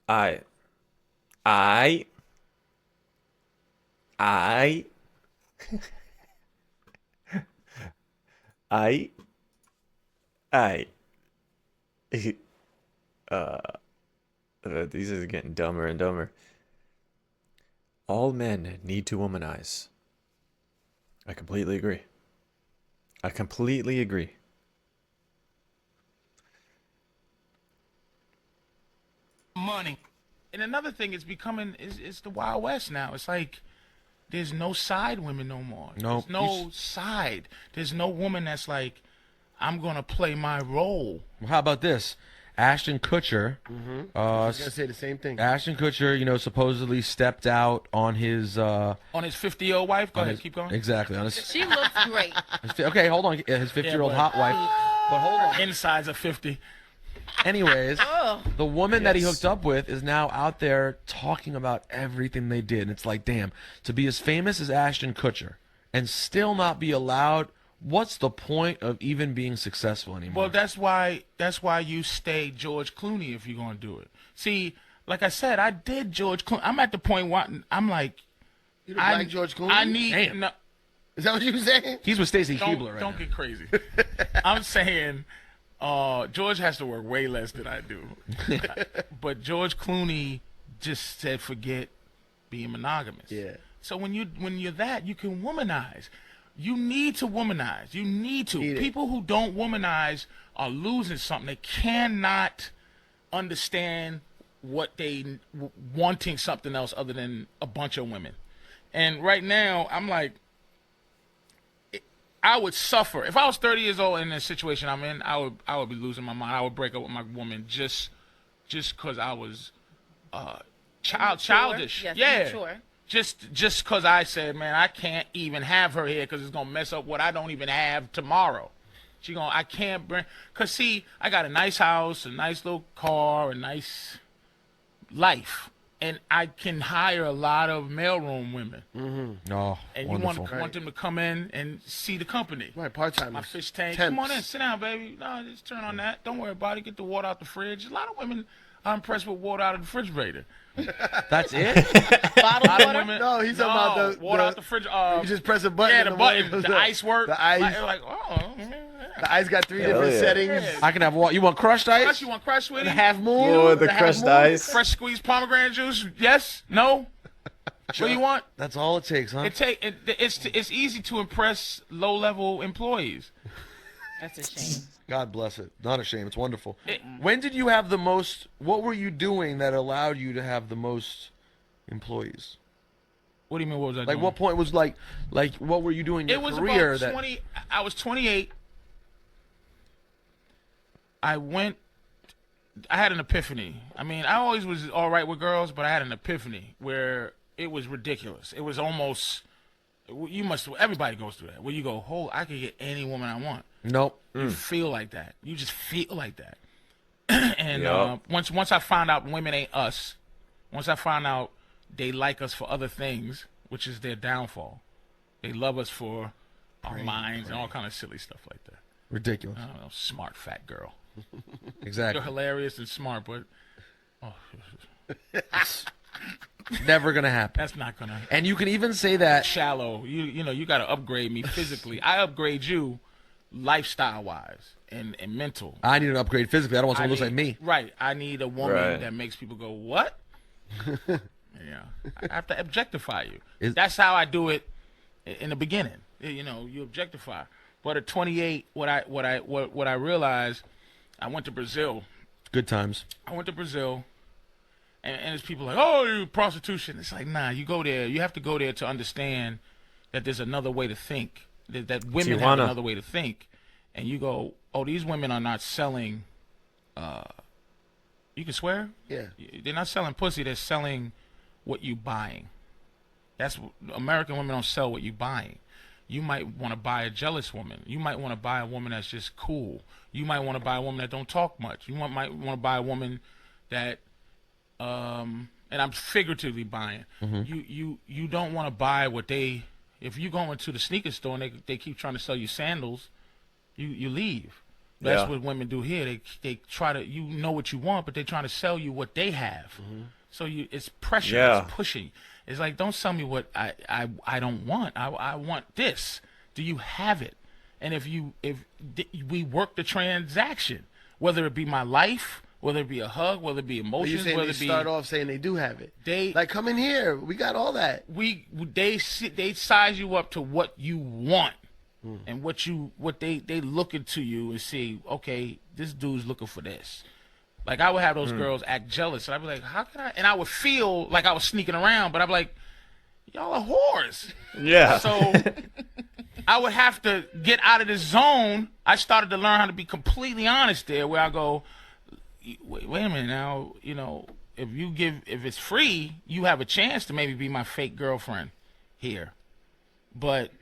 I, I, I, I, I. uh, these are getting dumber and dumber. All men need to womanize. I completely agree. I completely agree. Money. And another thing, it's becoming is the Wild West now. It's like there's no side women no more. No, There's no side. There's no woman that's like, I'm gonna play my role. well, how about this? Ashton Kutcher. I was gonna say the same thing. Ashton Kutcher, supposedly stepped out on his On his 50-year-old wife. Go on ahead, his keep going. exactly on his, She looks great. okay, hold on, his 50-year-old but- hot wife. But hold on. Insides of 50. Anyways, Ugh. the woman that he Yes. hooked up with is now out there talking about everything they did. And it's like, damn, to be as famous as Ashton Kutcher and still not be allowed, what's the point of even being successful anymore? Well, that's why you stay George Clooney if you're gonna do it. See, like I said, I did George Clooney. I'm at the point where I'm like, You don't like George Clooney? I need. Damn. No, Is that what you were saying? He's with Stacey don't Keebler right don't now. get crazy. I'm saying, George has to work way less than I do. But George Clooney just said, forget being monogamous. Yeah. So when you're that, you can womanize. You need to womanize. You need to. Need it. People who don't womanize are losing something. They cannot understand what they wanting something else other than a bunch of women. And right now, I'm like, I would suffer if I was 30 years old in the situation I'm in. I would be losing my mind. I would break up with my woman just because I was childish. Yes, Yeah. sure. Just because I said, man, I can't even have her here because it's gonna mess up what I don't even have tomorrow. I can't bring. Cause see, I got a nice house, a nice little car, a nice life, and I can hire a lot of mailroom women. Oh, And wonderful. you want them to come in and see the company. Right, part-timers. My fish tank. Temps. Come on in, sit down, baby. No, just turn on that. Don't worry about it. Get the water out the fridge. A lot of women are impressed with water out of the refrigerator. That's it? Bottled A lot of water. women. No, he's talking about the water out the fridge. you just press a button. yeah, and the water button, goes the up. ice work. The ice. Like, oh, The ice got three different yeah. settings. Yeah. I can have what? You want crushed ice? crush. You want crush, sweetie? The half moon. Oh, the half crushed moon. ice. Fresh squeezed pomegranate juice? Yes? No? What do you want? That's all it takes, huh? It's easy to impress low-level employees. That's a shame. God bless it. Not a shame. It's wonderful. When did you have the most? What were you doing that allowed you to have the most employees? What do you mean? What was I Like doing? what point was like what were you doing in your It was career about that 20. I was 28. I had an epiphany. I mean, I always was all right with girls, but I had an epiphany where it was ridiculous. It was almost. Everybody goes through that. Where you go, I could get any woman I want. Nope. You feel like that. You just feel like that. And Yup. once I found out women ain't us, once I found out they like us for other things, which is their downfall. They love us for our minds and all kind of silly stuff like that. Ridiculous. I don't know, smart fat girl. Exactly. You're hilarious and smart, but Never gonna happen. that's not gonna. And you can even say that Shallow. You got to upgrade me physically. I upgrade you, lifestyle wise and mental. I need an upgrade physically. I don't want someone who looks like me. Right. I need a woman Right. that makes people go, what? Yeah. I have to objectify you. Is- That's how I do it in the beginning. You objectify. But at 28, what I realized, I went to Brazil. Good times. I went to Brazil, and there's people like, oh, you prostitution. It's like, nah, you go there. You have to go there to understand that there's another way to think, that women have Tijuana. another way to think. And you go, oh, these women are not selling, you can swear? Yeah. They're not selling pussy. They're selling what you buying. American women don't sell what you buying. You might want to buy a jealous woman. You might want to buy a woman that's just cool. You might want to buy a woman that don't talk much. Might want to buy a woman that, and I'm figuratively buying. You don't want to buy what they. If you go into the sneaker store and they keep trying to sell you sandals, you leave. That's Yeah. what women do here. They try to, you know what you want, but they're trying to sell you what they have. So it's pressure. Yeah. It's pushing. It's like, don't sell me what I don't want. I want this. Do you have it? And if we work the transaction, whether it be my life, whether it be a hug, whether it be But you emotions, saying whether they it be start off saying they do have it. they Like, come in here. We got all that. they size you up to what you want. And what they look into you and see, okay, this dude's looking for this. Like, I would have those girls act jealous, and I'd be like, how can I? And I would feel like I was sneaking around, but I'd be like, y'all are whores. Yeah. So I would have to get out of the zone. I started to learn how to be completely honest there, where I go, wait a minute now, if it's free, you have a chance to maybe be my fake girlfriend here. But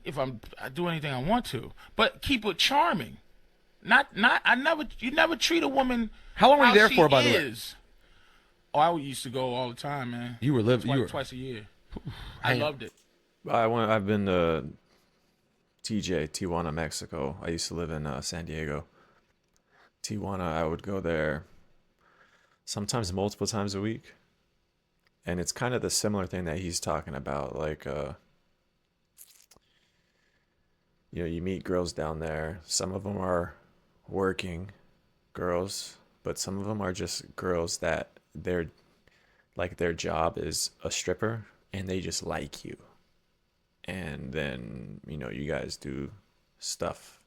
if I do anything I want to, but keep it charming. You never treat a woman. How long were you there she for, by the way? is. Oh, I used to go all the time, man. You were living. Twice a year. I Damn. loved it. I've been to Tijuana, Mexico. I used to live in San Diego. Tijuana, I would go there sometimes multiple times a week. And it's kind of the similar thing that he's talking about. Like, you meet girls down there. Some of them are working girls, but some of them are just girls that their job is a stripper and they just like you. And then, you guys do stuff.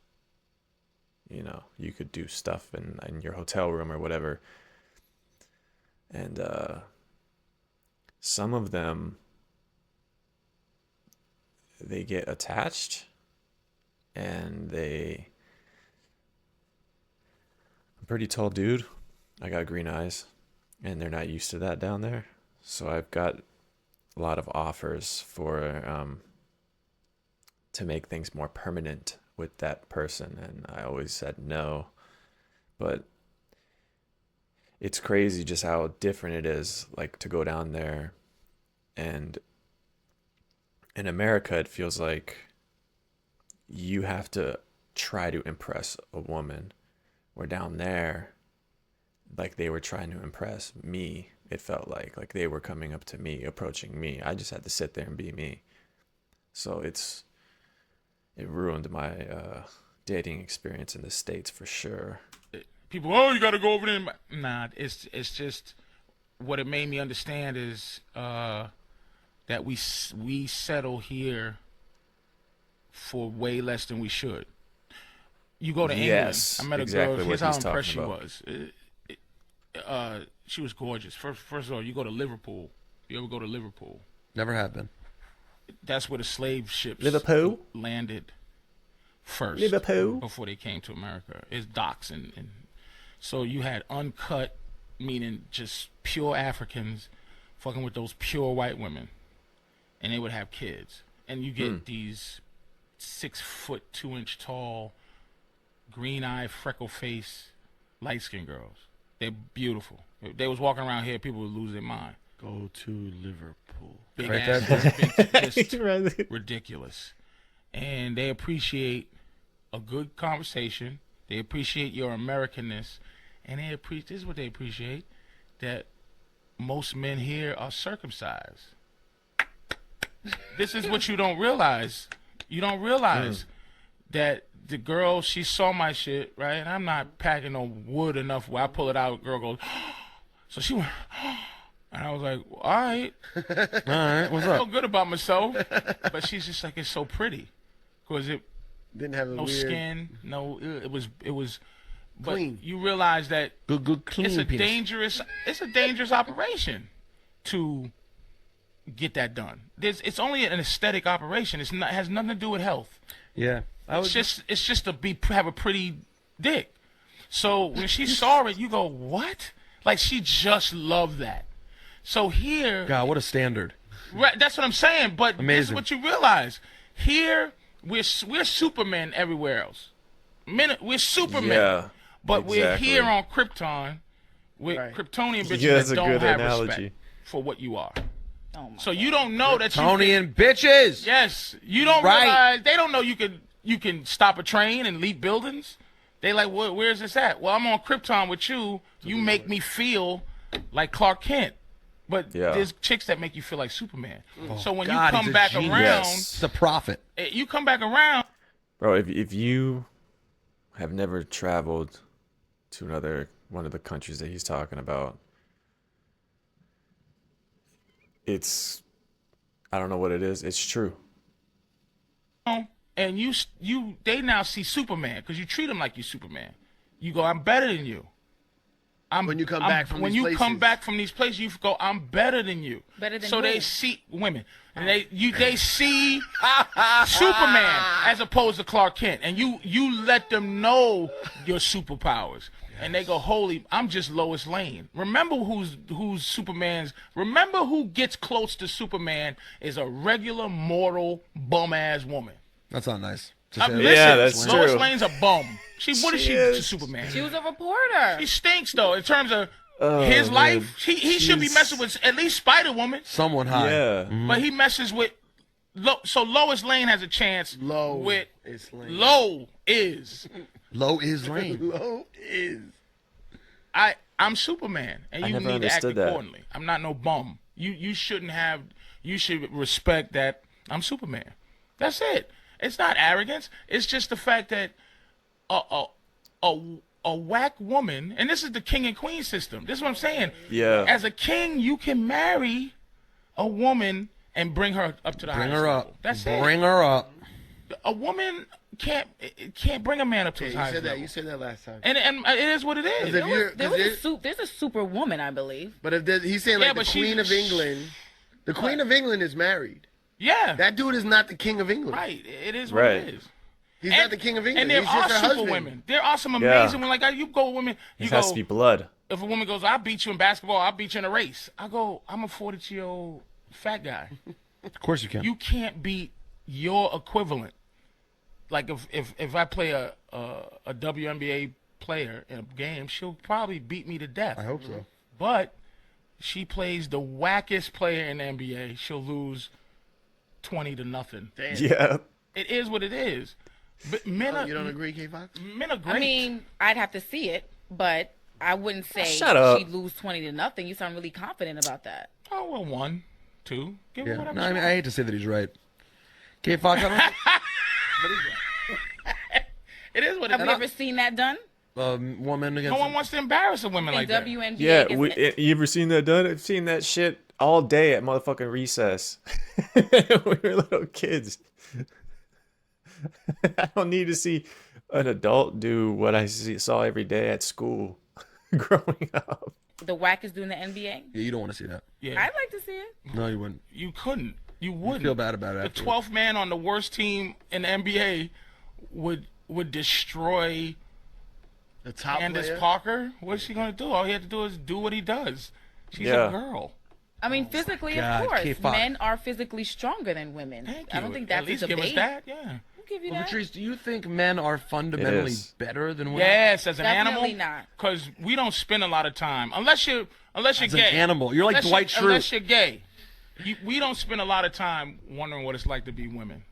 You could do stuff in your hotel room or whatever. And some of them, they get attached, and I'm a pretty tall dude. I got green eyes, and they're not used to that down there. So I've got a lot of offers for to make things more permanent with that person, and I always said no. But it's crazy just how different it is, like, to go down there. And in America, it feels like you have to try to impress a woman. Where down there, like, they were trying to impress me. It felt like they were coming up to me, approaching me. I just had to sit there and be me. So it ruined my dating experience in the States for sure. People, oh, you got to go over there. Nah, it's just what it made me understand is that we settle here for way less than we should. You go to England. Yes, I met a exactly girl. what Here's how he's impressed she talking about. was. She was gorgeous. First of all, you go to Liverpool. You ever go to Liverpool? Never have been. That's where the slave ships Liverpool? landed first. Liverpool? Before they came to America. It's docks. And so you had uncut, meaning just pure Africans fucking with those pure white women. And they would have kids. And you get these 6 foot 2 inch tall, green eye, freckle face, light skinned girls. They're beautiful. If they was walking around here, people would lose their mind. Go to Liverpool. Big Right ass, big, just Right. ridiculous. And they appreciate a good conversation. They appreciate your Americanness. And this is what they appreciate, that most men here are circumcised. This is what you don't realize. You don't realize that the girl, she saw my shit, right? And I'm not packing no wood enough where I pull it out, girl goes, so she went, and I was like, all right. All right, what's I feel up? good about myself. But she's just like, it's so pretty. Because it, Didn't have a no weird. skin, no, it was, but Clean. you realize that Good, clean it's a penis. dangerous operation to get that done. It's only an aesthetic operation. It has nothing to do with health. Yeah, It's just to have a pretty dick. So when she saw it, you go, what? Like, she just loved that. So here, God, what a standard. right, that's what I'm saying. But this is Amazing. what you realize. Here, we're supermen everywhere else. We're supermen. Yeah. But we're exactly. here on Krypton with Right. Kryptonian bitches Yeah, that's that a don't good have analogy. respect for what you are. Oh my So you don't know that Tony you and bitches. yes, you don't Right. realize, they don't know you can stop a train and leap buildings. They like, where's this at? Well, I'm on Krypton with you. You make me feel like Clark Kent. But Yeah. there's chicks that make you feel like Superman. So when God, you he's come a back genius. around, It's a prophet. you come back around. Bro, if you have never traveled to one of the countries that he's talking about, I don't know what it is. It's true. And they now see Superman because you treat them like you Superman. You go, I'm better than you. When you come back from when these you places. come back from these places, you go, I'm better than you. Better than so who? they see women, and they see Superman as opposed to Clark Kent, and you let them know your superpowers, and they go, holy, I'm just Lois Lane. Remember who's Superman's. Remember who gets close to Superman is a regular mortal bum ass woman. That's not nice. Listen, Yeah, that's Lois true. Lane's a bum. What is she to is. Superman? She was a reporter. He stinks though in terms of Oh, his man. life. He should be She's- messing with at least Spider Woman, Someone high. Yeah. but he messes with. So Lois Lane has a chance. Low with is Lane. Low is Low is lane. Low is. I'm Superman, and I you never need to act understood that. accordingly. I'm not no bum. You shouldn't have. You should respect that I'm Superman. That's it. It's not arrogance. It's just the fact that a whack woman, and this is the king and queen system. This is what I'm saying. Yeah. As a king, you can marry a woman and bring her up to the Bring highest her level. up. That's it. Bring her up. A woman can't bring a man up to his You highest said that. level. You said that last time. And it is what it is. If you're- There's a superwoman, I believe. But he's saying Yeah, like but the she's- Queen of England. The Queen of England is married. Yeah. That dude is not the King of England. Right. It is what Right. it is. He's not the King of England. And there He's are just her super husband. women. There are some Yeah. amazing women. Like you go with women. You It go. has to be blood. If a woman goes, I'll beat you in basketball. I'll beat you in a race. I go, I'm a 42-year-old fat guy. Of course you can. You can't beat your equivalent. Like if I play a WNBA player in a game, she'll probably beat me to death. I hope so. But she plays the wackest player in the NBA. She'll lose 20-0. Damn. Yeah. It is what it is. But men are You don't agree, K Fox? men are great. I mean, I'd have to see it, but I wouldn't say Shut up. she'd lose 20-0. You sound really confident about that. oh well, 1, 2. Give her Yeah. whatever. No, she I mean, wants. I hate to say that he's right. K Fox, I don't It is what it Have is. you ever seen that done? woman against. No one wants to embarrass a woman In like that. WNBA? Yeah. against- You ever seen that done? I've seen that shit all day at motherfucking recess. We were little kids. I don't need to see an adult do what I saw every day at school growing up. the whack is doing the NBA? Yeah, you don't want to see that. Yeah, I'd like to see it. No, you wouldn't. you couldn't. You You wouldn't. feel bad about it. The afterwards. 12th man on the worst team in the NBA would destroy The top Candace player. Parker. What's she gonna do? All he had to do is do what he does. She's Yeah. a girl. I mean, physically, God, of course. K-Fox. Men are physically stronger than women. Thank you. I don't think At that's least a give us debate. that. Yeah. I'll give you Well, that. Patrice, do you think men are fundamentally is. better than women? Yes, as an Definitely animal. not. Because we don't spend a lot of time unless you're As gay. an animal. You're like Unless Dwight you're, unless Schrute. you're gay. We don't spend a lot of time wondering what it's like to be women.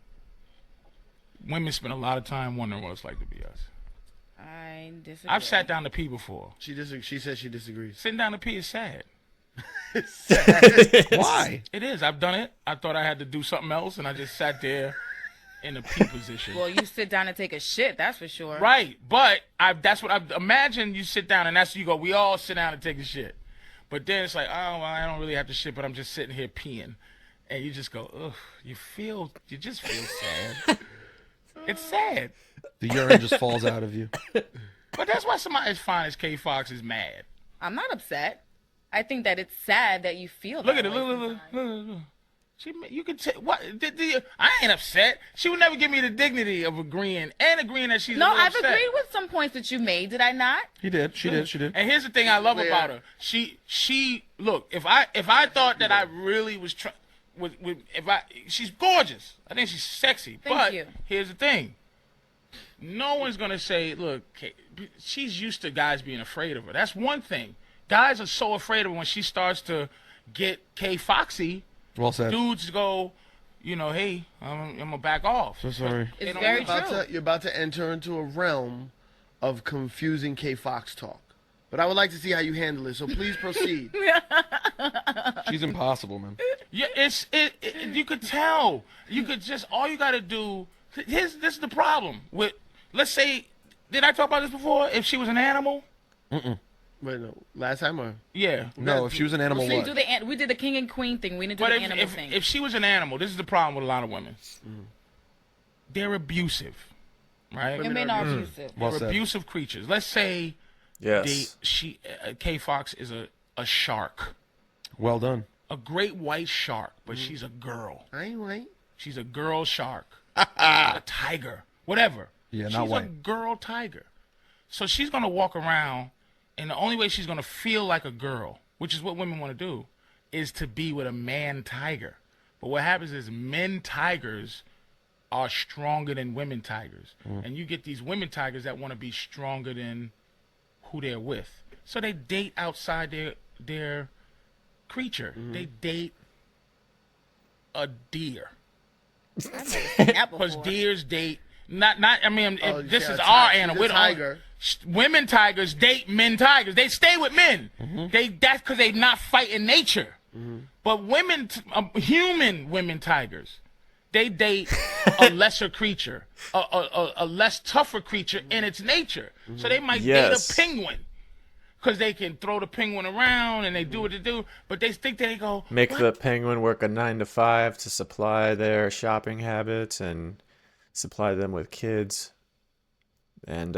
Women spend a lot of time wondering what it's like to be us. I disagree. I've sat down to pee before. She says she disagrees. Sitting down to pee is sad. Why? It is. I've done it. I thought I had to do something else, and I just sat there in a pee position. Well, you sit down and take a shit, that's for sure. Right, but that's what I imagine. You sit down, and that's you go. We all sit down and take a shit, but then it's like, oh, well, I don't really have to shit, but I'm just sitting here peeing, and you just go, ugh. You just feel sad. It's sad, The urine just falls out of you. but that's why somebody as fine as K Fox is mad. I'm not upset. I think that it's sad that you feel Look that at it. way Look. sometimes. You can tell what? I ain't upset. She would never give me the dignity of agreeing that she's a No, little I've upset. agreed with some points that you made, did I not? He did. She did. She did. And here's the thing I love Yeah. about her. She look. If I thought that I really was she's gorgeous. I think she's sexy. Thank but you. here's the thing. No one's gonna say, look, she's used to guys being afraid of her. That's one thing. Guys are so afraid of her when she starts to get K Foxy. Well said. Dudes go, hey, I'm gonna back off. So sorry. They It's don't very want- true. You're about to enter into a realm of confusing K Fox talk. But I would like to see how you handle it. So please proceed. She's impossible, man. Yeah, you could tell. You could just all you got to do. This is the problem with. Let's say, did I talk about this before? If she was an animal. Wait, no. Last time or? Yeah. No, if she was an animal, We, what? we did the king and queen thing. We didn't do But the if, animal if, thing. if she was an animal, this is the problem with a lot of women. They're abusive, right? Women are abusive. Well They're said. abusive creatures. Let's say Yes. K Fox is a shark, Well done. a great white shark, but she's a girl. I ain't right. She's a girl shark, a tiger, whatever. Yeah, she's not a white. girl tiger. So she's gonna walk around, and the only way she's gonna feel like a girl, which is what women want to do, is to be with a man tiger. But what happens is men tigers are stronger than women tigers, and you get these women tigers that want to be stronger than who they're with. So they date outside their creature. They date a deer. I've never seen that Because before. deers date not. I mean, Oh, this yeah, is a our ti- animal. she's a We don't- tiger. Women tigers date men tigers. They stay with men. That's because they not fighting nature. But women, human women tigers, they date a lesser creature, a less tougher creature in its nature. So they might Yes. date a penguin. Because they can throw the penguin around and they do what they do, but they think they go Make "What? the penguin work a 9 to 5 to supply their shopping habits and supply them with kids. And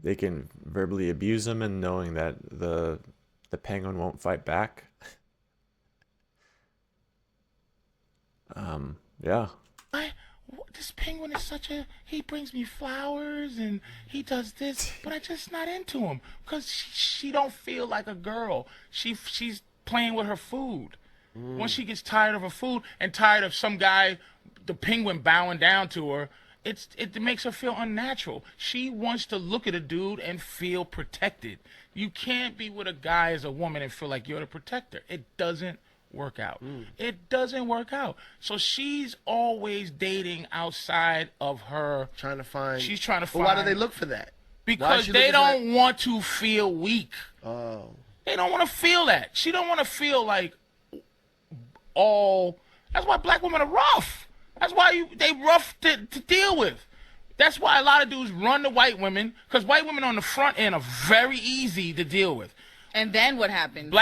they can verbally abuse them and knowing that the penguin won't fight back. Yeah. This penguin is he brings me flowers and he does this, but I just not into him because she don't feel like a girl. She's playing with her food. Once she gets tired of her food and tired of some guy, the penguin bowing down to her, it makes her feel unnatural. She wants to look at a dude and feel protected. You can't be with a guy as a woman and feel like you're the protector. It doesn't work out. It doesn't work out. So she's always dating outside of her. Trying to find. She's trying to But why do find- they look for that? Why is Because she they looking for don't want to feel weak. that? Oh. They don't want to feel that. She don't want to feel like all. That's why black women are rough. That's why they rough to deal with. That's why a lot of dudes run to white women because white women on the front end are very easy to deal with. And then what happened?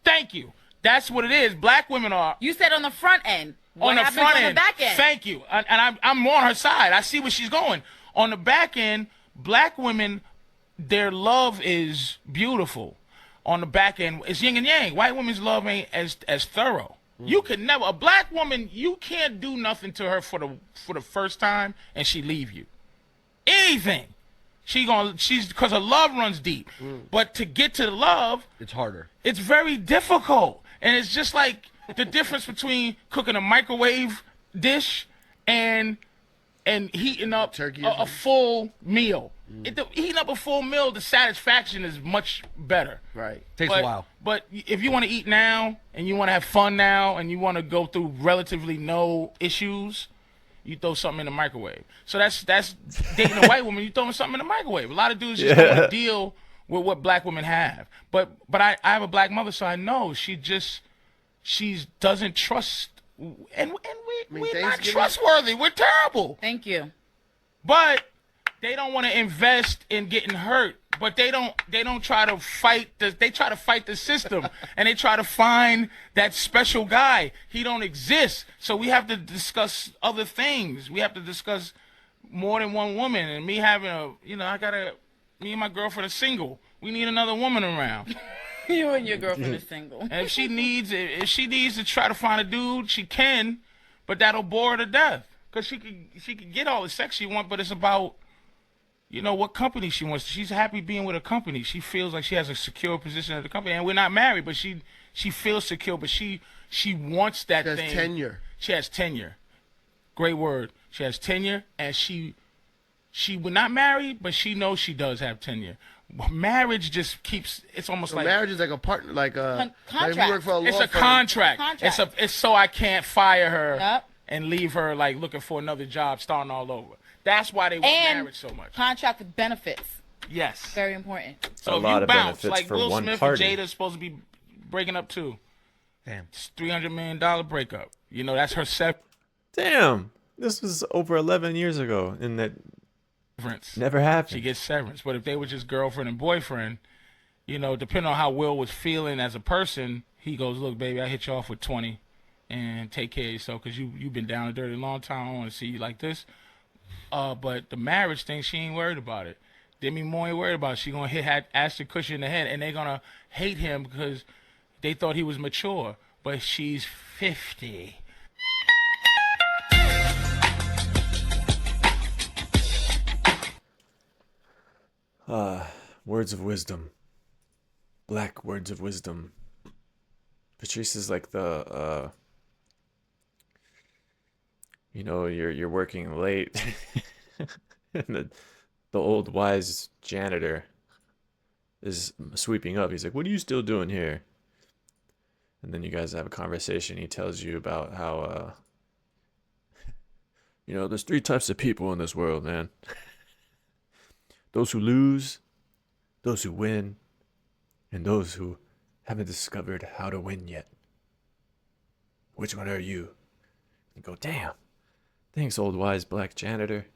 Thank you. That's what it is. Black women are You said on the front end. What on the happens front on end. the back end? Thank you. And I'm on her side. I see where she's going. On the back end, black women, their love is beautiful. On the back end, it's yin and yang. White women's love ain't as thorough. You could never a black woman. You can't do nothing to her for the first time and she leave you. Anything. She's because her love runs deep. But to get to the love, It's harder. it's very difficult. And it's just like the difference between cooking a microwave dish and heating up Turkey or a something? full meal. Heating up a full meal, the satisfaction is much better. Right. Takes But, a while. but if you want to eat now and you want to have fun now and you want to go through relatively no issues, you throw something in the microwave. So that's dating a white woman. You throwing something in the microwave. A lot of dudes just don't want to deal with what black women have. But I have a black mother, so I know she doesn't trust. And we're not Thanksgiving- trustworthy. We're terrible. Thank you. But they don't want to invest in getting hurt. But they don't try to fight they try to fight the system and they try to find that special guy. He don't exist. So we have to discuss other things. We have to discuss more than one woman. And me having me and my girlfriend are single. We need another woman around. You and your girlfriend are single. And if she needs to try to find a dude, she can, but that'll bore her to death. Cause she could get all the sex she wants, but it's about what company she wants. She's happy being with a company. She feels like she has a secure position at the company, and we're not married, but she feels secure. But she wants that She has thing. tenure. She has tenure. Great word. She has tenure, and she would not marry, but she knows she does have tenure. Marriage just keeps. It's almost So like marriage is like a partner, like a Contract. Like we work for a law it's a firm. contract. Contract. It's so I can't fire her Yep. and leave her like looking for another job, starting all over. That's why they want And marriage so much. contract with benefits. Yes. Very important. So A if lot you of bounce, benefits like for Will one Smith party. and Jada's supposed to be breaking up too. Damn. It's $300 million breakup. You know, that's her Damn. This was over 11 years ago, and that severance. never She happened. gets severance. But if they were just girlfriend and boyfriend, you know, depending on how Will was feeling as a person, he goes, look, baby, I hit you off with 20 and take care of yourself because you've been down and dirty a long time. I don't want to see you like this. But the marriage thing, she ain't worried about it. Demi Moore ain't worried about it. She going to hit Ashton Kutcher in the head, and they're going to hate him because they thought he was mature. But she's 50. Words of wisdom. Black words of wisdom. Patrice is like the you're working late and the old wise janitor is sweeping up. He's like, "What are you still doing here?" And then you guys have a conversation. He tells you about how there's three types of people in this world, man. Those who lose, those who win, and those who haven't discovered how to win yet. Which one are you? You go, damn. Thanks, old wise black janitor.